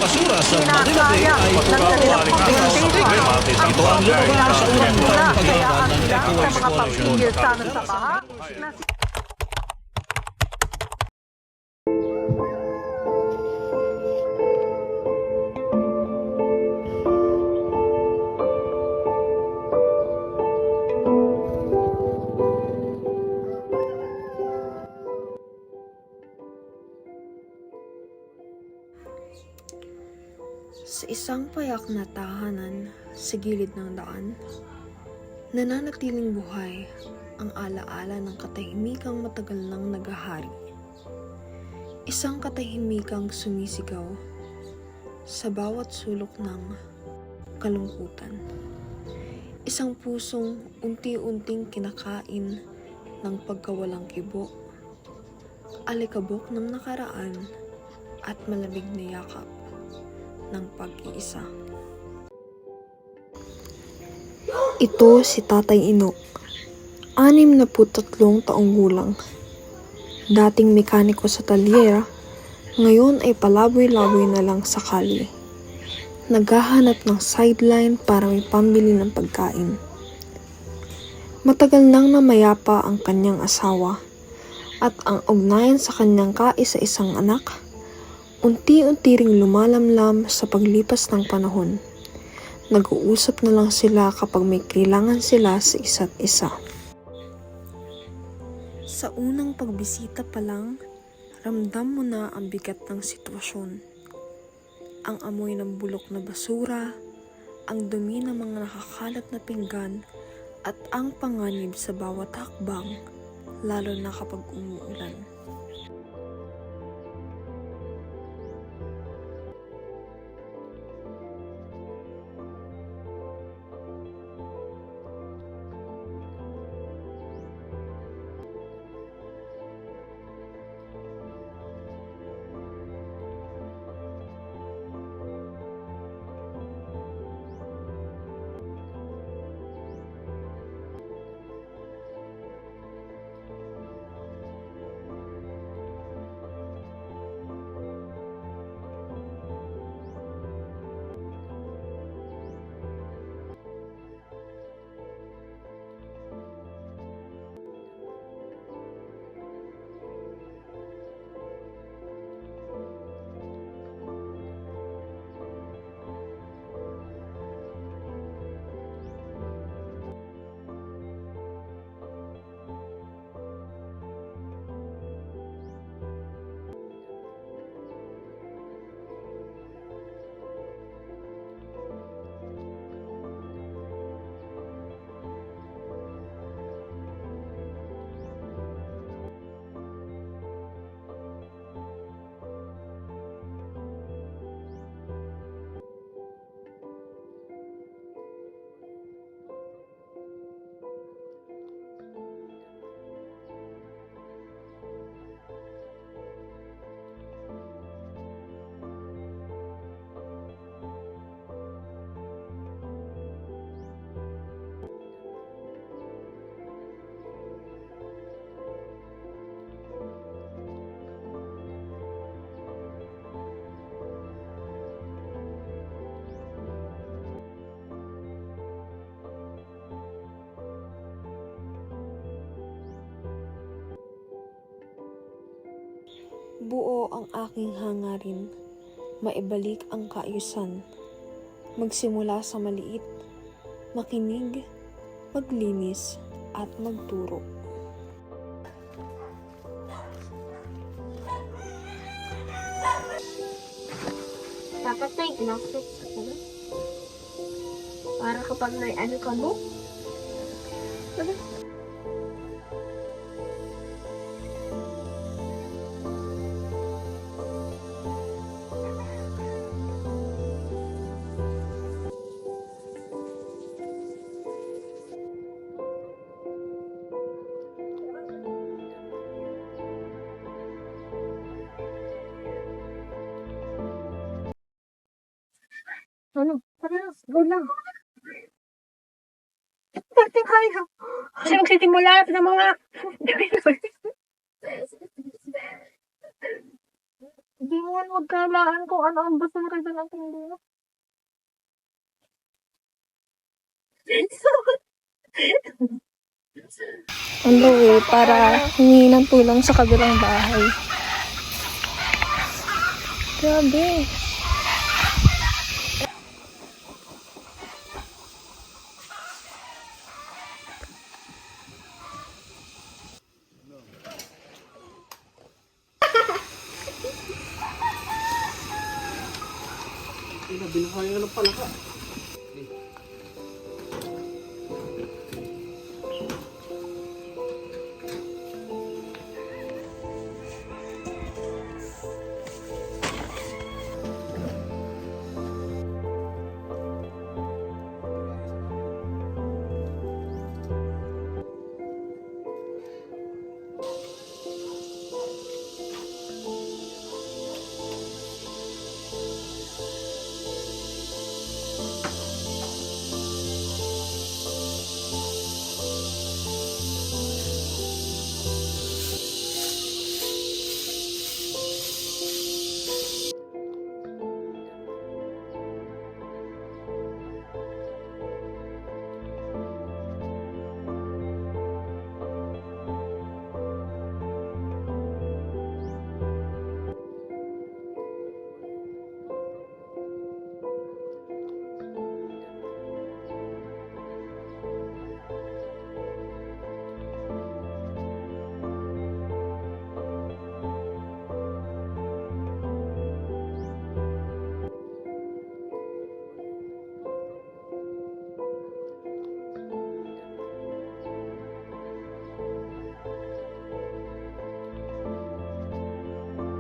basura sa Marinate ay tumawa sa problema. Ito ang lumabas sa unang taong pag-aaral ng Eco Waste Coalition. Sa isang payak na tahanan sa gilid ng daan, nananatiling buhay ang alaala ng katahimikang matagal nang naghahari. Isang katahimikang sumisigaw sa bawat sulok ng kalungkutan. Isang pusong unti-unting kinakain ng pagkawalang kibo, alikabok ng nakaraan at malamig na yakap ng pag-iisa. Ito si Tatay Inok, 63 taong gulang. Dating mekaniko sa talyer, ngayon ay palaboy-laboy na lang sa kalye. Naghahanap ng sideline para may pambili ng pagkain. Matagal nang namayapa ang kanyang asawa at ang ugnayan sa kanyang kaisa-isang anak unti-unti ring lumalamlam sa paglipas ng panahon. Nag-uusap na lang sila kapag may kailangan sila sa isa't isa. Sa unang pagbisita pa lang, ramdam mo na ang bigat ng sitwasyon. Ang amoy ng bulok na basura, ang dumi ng mga nakakalat na pinggan, at ang panganib sa bawat hakbang, lalo na kapag umuulan. Buo ang aking hangarin, maibalik ang kaayusan, magsimula sa maliit, makinig, maglinis, at magturo. Dapat na i-knock para kapag may ano ka mo. Ano? Tara, go lang. Pati kayo. Kasi magsitimula ng mga... Hindi mo nga magkalaan kung ano ang basura doon ang tindera. On the way para humingi ng tulong sa kabilang bahay. Grabe.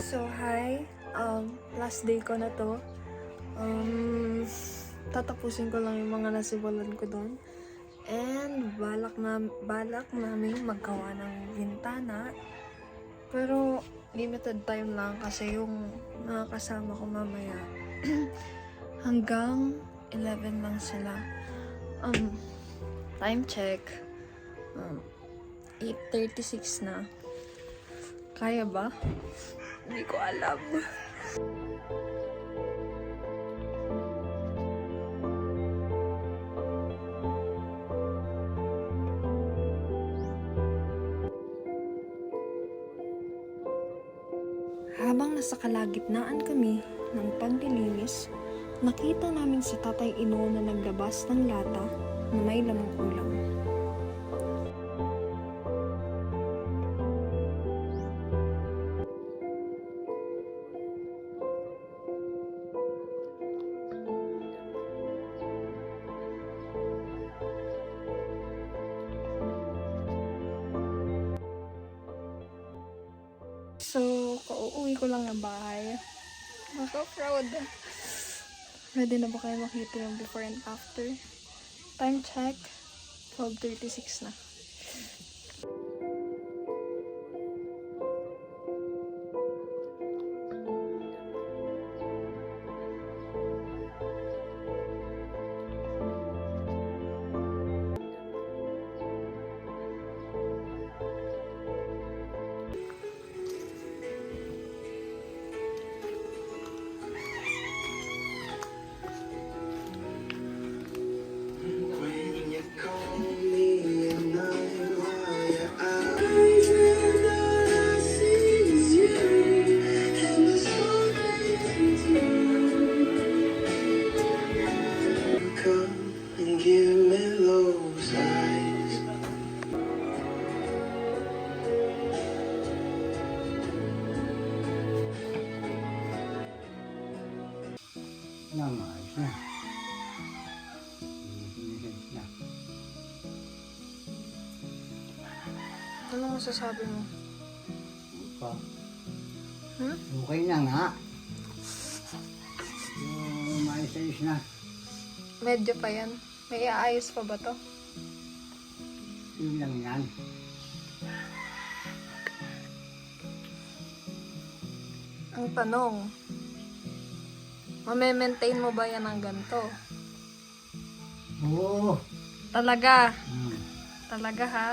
So, hi. Last day ko na to. Tatapusin ko lang yung mga nasibulan ko doon. And balak namin maggawa ng bintana. Pero limited time lang kasi yung mga kasama ko mamaya hanggang 11 lang sila. Time check. 8:36 na. Kaya ba? Hindi ko alam. Habang nasa kalagitnaan kami ng paglilinis, nakita namin si Tatay Ino na naglabas ng lata na may lamang ulam. So, kauuwi ko lang ng bahay. Maka-proud. Ready na ba kayo makita yung before and after? Time check, 12:36 na. Ayos na. Na. Ano masasabi mo? Pa. Hmm? Okay na nga. Maayos na. Medyo pa yan. May aayos pa ba to? Yun lang yan. Ang tanong, mame-maintain mo ba yan ng ganito? Oo. Talaga? Hmm. Talaga ha?